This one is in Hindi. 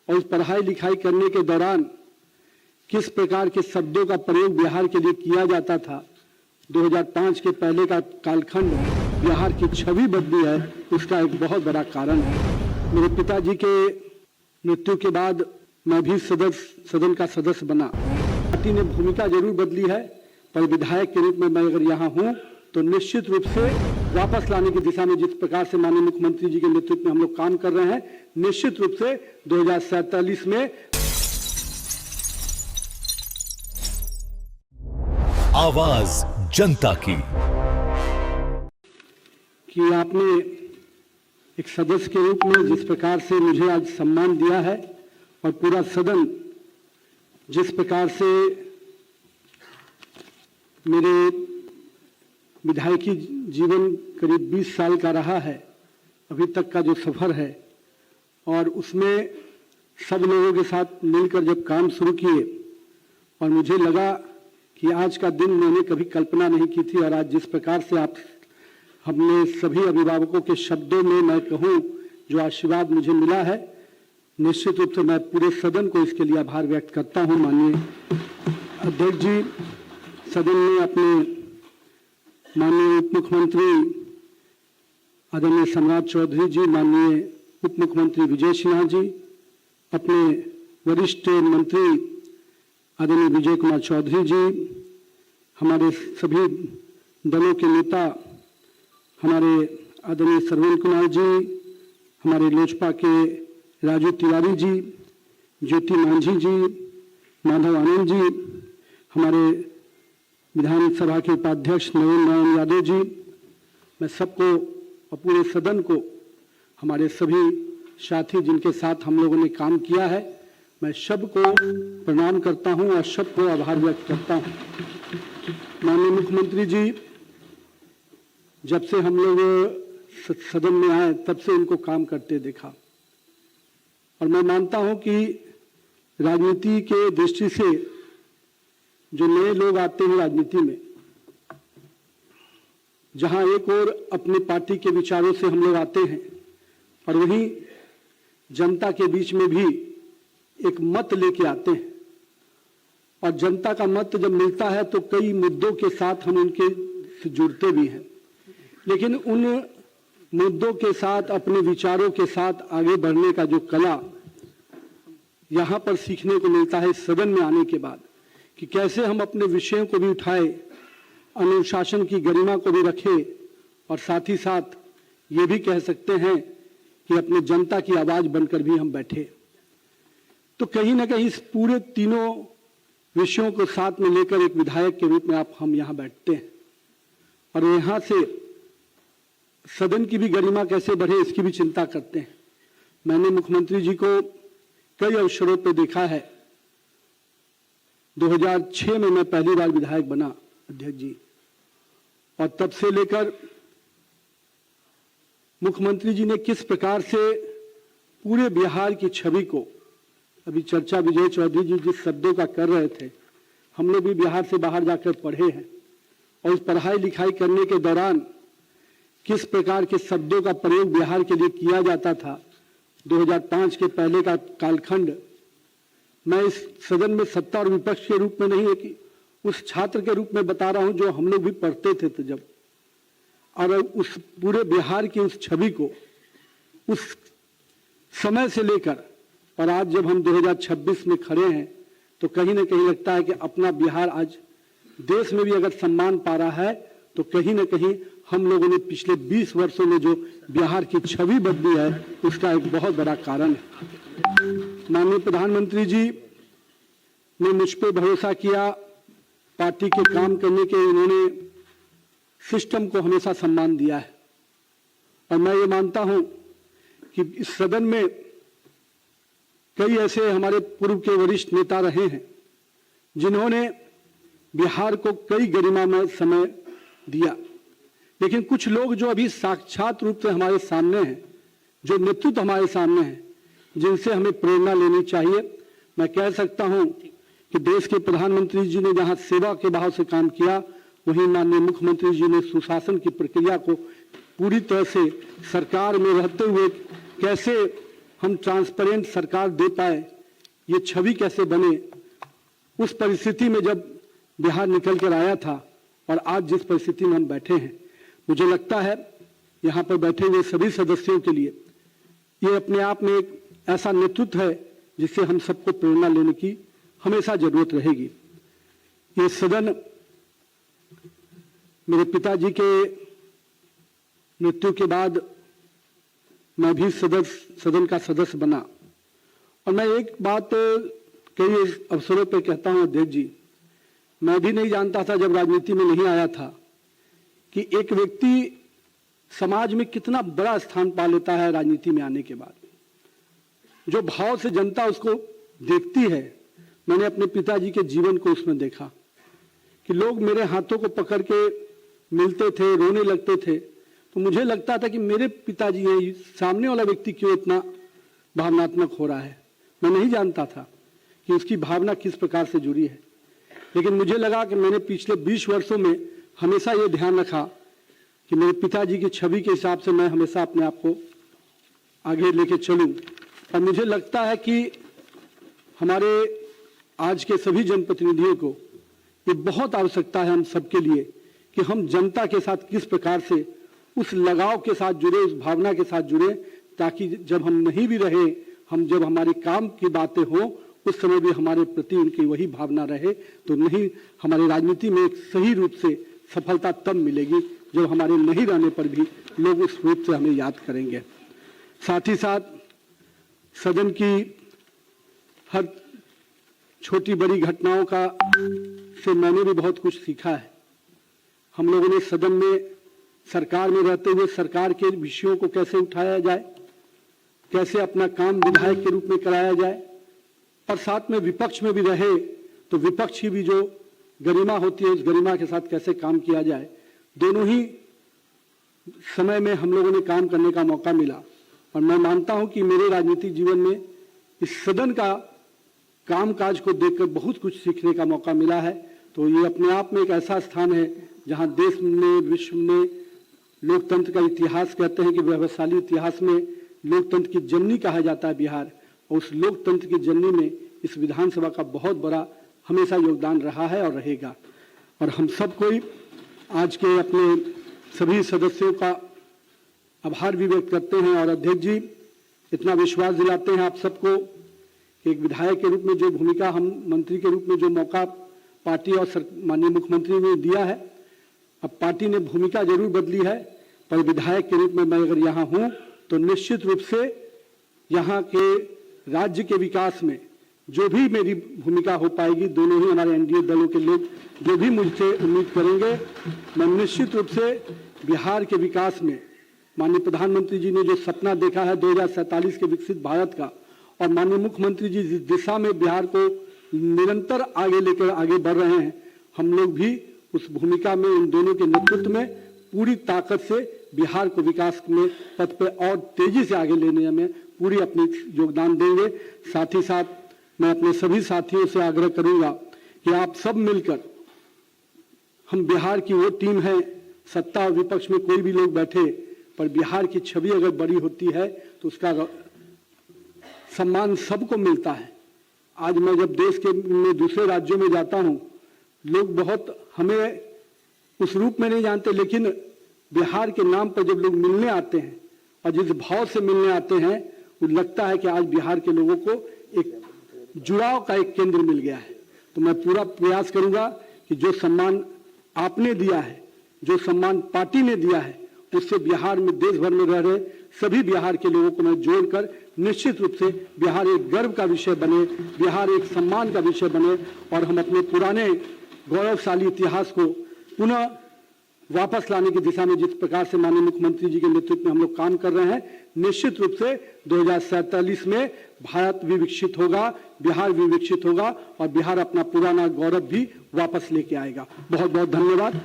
और उस पढ़ाई लिखाई करने के दौरान किस प्रकार के शब्दों का प्रयोग बिहार के लिए किया जाता था। 2005 के पहले का कालखंड बिहार की छवि बदली है, उसका एक बहुत बड़ा कारण है। मेरे पिताजी के मृत्यु के बाद मैं भी सदन का सदस्य बना। पार्टी ने भूमिका जरूर बदली है, पर विधायक के रूप में मैं अगर यहाँ हूँ तो निश्चित रूप से वापस लाने की दिशा में जिस प्रकार से माननीय मुख्यमंत्री जी के नेतृत्व में हम लोग काम कर रहे हैं, निश्चित रूप से 2047 में आवाज जनता की कि आपने एक सदस्य के रूप में जिस प्रकार से मुझे आज सम्मान दिया है और पूरा सदन जिस प्रकार से मेरे विधायकी जीवन करीब 20 साल का रहा है, अभी तक का जो सफर है, और उसमें सब लोगों के साथ मिलकर जब काम शुरू किए और मुझे लगा कि आज का दिन मैंने कभी कल्पना नहीं की थी, और आज जिस प्रकार से आप हमने सभी अभिभावकों के शब्दों में मैं कहूँ जो आशीर्वाद मुझे मिला है, निश्चित रूप से मैं पूरे सदन को इसके लिए आभार व्यक्त करता हूँ। माननीय अध्यक्ष जी, सदन ने अपने माननीय उप मुख्यमंत्री आदरणीय सम्राट चौधरी जी, माननीय उप मुख्यमंत्री विजय सिन्हा जी, अपने वरिष्ठ मंत्री आदरणीय विजय कुमार चौधरी जी, हमारे सभी दलों के नेता हमारे आदरणीय श्रवण कुमार जी, हमारे लोजपा के राजू तिवारी जी, ज्योति मांझी जी, माधव आनंद जी, हमारे विधानसभा के उपाध्यक्ष नवीन नारायण यादव जी, मैं सबको और पूरे सदन को, हमारे सभी साथी जिनके साथ हम लोगों ने काम किया है, मैं सबको प्रणाम करता हूं और सबको आभार व्यक्त करता हूं। माननीय मुख्यमंत्री जी, जब से हम लोग सदन में आए तब से उनको काम करते देखा, और मैं मानता हूं कि राजनीति के दृष्टि से जो नए लोग आते हैं राजनीति में, जहां एक और अपनी पार्टी के विचारों से हम लोग आते हैं और वहीं जनता के बीच में भी एक मत लेके आते हैं, और जनता का मत जब मिलता है तो कई मुद्दों के साथ हम उनके से जुड़ते भी हैं, लेकिन उन मुद्दों के साथ अपने विचारों के साथ आगे बढ़ने का जो कला यहाँ पर सीखने को मिलता है इस सदन में आने के बाद, कि कैसे हम अपने विषयों को भी उठाए, अनुशासन की गरिमा को भी रखें, और साथ ही साथ ये भी कह सकते हैं कि अपने जनता की आवाज बनकर भी हम बैठे। तो कहीं ना कहीं इस पूरे तीनों विषयों को साथ में लेकर एक विधायक के रूप में हम यहाँ बैठते हैं, और यहाँ से सदन की भी गरिमा कैसे बढ़े इसकी भी चिंता करते हैं। मैंने मुख्यमंत्री जी को कई अवसरों पर देखा है। 2006 में मैं पहली बार विधायक बना अध्यक्ष जी, और तब से लेकर मुख्यमंत्री जी ने किस प्रकार से पूरे बिहार की छवि को, अभी चर्चा विजय चौधरी जी जिस शब्दों का कर रहे थे, हम लोग भी बिहार से बाहर जाकर पढ़े हैं, और उस पढ़ाई लिखाई करने के दौरान किस प्रकार के शब्दों का प्रयोग बिहार के लिए किया जाता था। 2005 के पहले का कालखंड मैं इस सदन में सत्ता और विपक्ष के रूप में नहीं है कि उस छात्र के रूप में बता रहा हूं जो हम लोग भी पढ़ते थे तो जब, और उस पूरे बिहार की उस छवि को उस समय से लेकर और आज जब हम 2026 में खड़े हैं तो कहीं ना कहीं लगता है कि अपना बिहार आज देश में भी अगर सम्मान पा रहा है तो कहीं ना कहीं हम लोगों ने पिछले 20 वर्षों में जो बिहार की छवि बदली है उसका एक बहुत बड़ा कारण है। माननीय प्रधानमंत्री जी ने मुझ पर भरोसा किया, पार्टी के काम करने के उन्होंने सिस्टम को हमेशा सम्मान दिया है, और मैं ये मानता हूं कि इस सदन में कई ऐसे हमारे पूर्व के वरिष्ठ नेता रहे हैं जिन्होंने बिहार को कई गरिमामय समय दिया, लेकिन कुछ लोग जो अभी साक्षात रूप से हमारे सामने हैं, जो नेतृत्व हमारे सामने हैं, जिनसे हमें प्रेरणा लेनी चाहिए। मैं कह सकता हूं कि देश के प्रधानमंत्री जी ने जहां सेवा के भाव से काम किया, वहीं माननीय मुख्यमंत्री जी ने सुशासन की प्रक्रिया को पूरी तरह से सरकार में रहते हुए कैसे हम ट्रांसपेरेंट सरकार दे पाए, ये छवि कैसे बने, उस परिस्थिति में जब बिहार निकल कर आया था और आज जिस परिस्थिति में हम बैठे हैं, मुझे लगता है यहाँ पर बैठे हुए सभी सदस्यों के लिए ये अपने आप में एक ऐसा नेतृत्व है जिससे हम सबको प्रेरणा लेने की हमेशा जरूरत रहेगी। ये सदन मेरे पिताजी के मृत्यु के बाद मैं भी सदन का सदस्य बना और मैं एक बात कई अवसरों पर कहता हूं, अध्यक्ष जी, मैं भी नहीं जानता था जब राजनीति में नहीं आया था कि एक व्यक्ति समाज में कितना बड़ा स्थान पा लेता है राजनीति में आने के बाद। जो भाव से जनता उसको देखती है, मैंने अपने पिताजी के जीवन को उसमें देखा कि लोग मेरे हाथों को पकड़ के मिलते थे, रोने लगते थे, तो मुझे लगता था कि मेरे पिताजी हैं, सामने वाला व्यक्ति क्यों इतना भावनात्मक हो रहा है। मैं नहीं जानता था कि उसकी भावना किस प्रकार से जुड़ी है, लेकिन मुझे लगा कि मैंने पिछले 20 वर्षों में हमेशा ये ध्यान रखा कि मेरे पिताजी की छवि के हिसाब से मैं हमेशा अपने आप को आगे लेके चलूं। और मुझे लगता है कि हमारे आज के सभी जनप्रतिनिधियों को ये बहुत आवश्यकता है हम सबके लिए कि हम जनता के साथ किस प्रकार से उस लगाव के साथ जुड़े, उस भावना के साथ जुड़े, ताकि जब हम नहीं भी रहे, हम जब हमारे काम की बातें हों उस समय भी हमारे प्रति उनकी वही भावना रहे, तो नहीं हमारी राजनीति में एक सही रूप से सफलता तब मिलेगी जब हमारे नहीं रहने पर भी लोग उस रूप से हमें याद करेंगे। साथ ही साथ सदन की हर छोटी बड़ी घटनाओं का से मैंने भी बहुत कुछ सीखा है। हम लोगों ने सदन में सरकार में रहते हुए सरकार के विषयों को कैसे उठाया जाए, कैसे अपना काम विधायक के रूप में कराया जाए, और साथ में विपक्ष में भी रहे तो विपक्ष की भी जो गरिमा होती है उस गरिमा के साथ कैसे काम किया जाए। दोनों ही समय में हम लोगों ने काम करने का मौका मिला और मैं मानता हूं कि मेरे राजनीतिक जीवन में इस सदन का कामकाज को देखकर बहुत कुछ सीखने का मौका मिला है। तो ये अपने आप में एक ऐसा स्थान है जहां देश में, विश्व में लोकतंत्र का इतिहास कहते हैं कि व्यवसायी इतिहास में लोकतंत्र की जननी कहा जाता है बिहार, और उस लोकतंत्र की जननी में इस विधानसभा का बहुत बड़ा हमेशा योगदान रहा है और रहेगा। और हम सब कोई आज के अपने सभी सदस्यों का आभार भी व्यक्त करते हैं और अध्यक्ष जी इतना विश्वास दिलाते हैं आप सबको कि एक विधायक के रूप में जो भूमिका, हम मंत्री के रूप में जो मौका पार्टी और माननीय मुख्यमंत्री ने दिया है, अब पार्टी ने भूमिका जरूर बदली है, पर विधायक के रूप में मैं अगर यहाँ हूँ तो निश्चित रूप से यहाँ के राज्य के विकास में जो भी मेरी भूमिका हो पाएगी, दोनों ही हमारे एनडीए दलों के लोग जो भी मुझसे उम्मीद करेंगे, मैं निश्चित रूप से बिहार के विकास में माननीय प्रधानमंत्री जी ने जो सपना देखा है 2047 के विकसित भारत का, और माननीय मुख्यमंत्री जी जिस दिशा में बिहार को निरंतर आगे लेकर आगे बढ़ रहे हैं, हम लोग भी उस भूमिका में उन दोनों के नेतृत्व में पूरी ताकत से बिहार को विकास में पथ पे और तेजी से आगे लेने में पूरी अपनी योगदान देंगे। साथ ही साथ मैं अपने सभी साथियों से आग्रह करूंगा कि आप सब मिलकर, हम बिहार की वो टीम है, सत्ता और विपक्ष में कोई भी लोग बैठे, पर बिहार की छवि अगर बड़ी होती है तो उसका सम्मान सबको मिलता है। आज मैं जब देश के में दूसरे राज्यों में जाता हूं, लोग बहुत हमें उस रूप में नहीं जानते, लेकिन बिहार के नाम पर जब लोग मिलने आते हैं और जिस भाव से मिलने आते हैं, वो लगता है कि आज बिहार के लोगों को एक जुड़ाव का एक केंद्र मिल गया है। तो मैं पूरा प्रयास करूंगा कि जो सम्मान आपने दिया है, जो सम्मान पार्टी ने दिया है, उससे बिहार में देश भर में रह रहे सभी बिहार के लोगों को मैं जोड़कर निश्चित रूप से बिहार एक गर्व का विषय बने, बिहार एक सम्मान का विषय बने, और हम अपने पुराने गौरवशाली इतिहास को पुनः वापस लाने की दिशा में जिस प्रकार से माननीय मुख्यमंत्री जी के नेतृत्व में हम लोग काम कर रहे हैं, निश्चित रूप से 2047 में भारत भी विकसित होगा, बिहार भी विकसित होगा और बिहार अपना पुराना गौरव भी वापस लेके आएगा। बहुत बहुत धन्यवाद।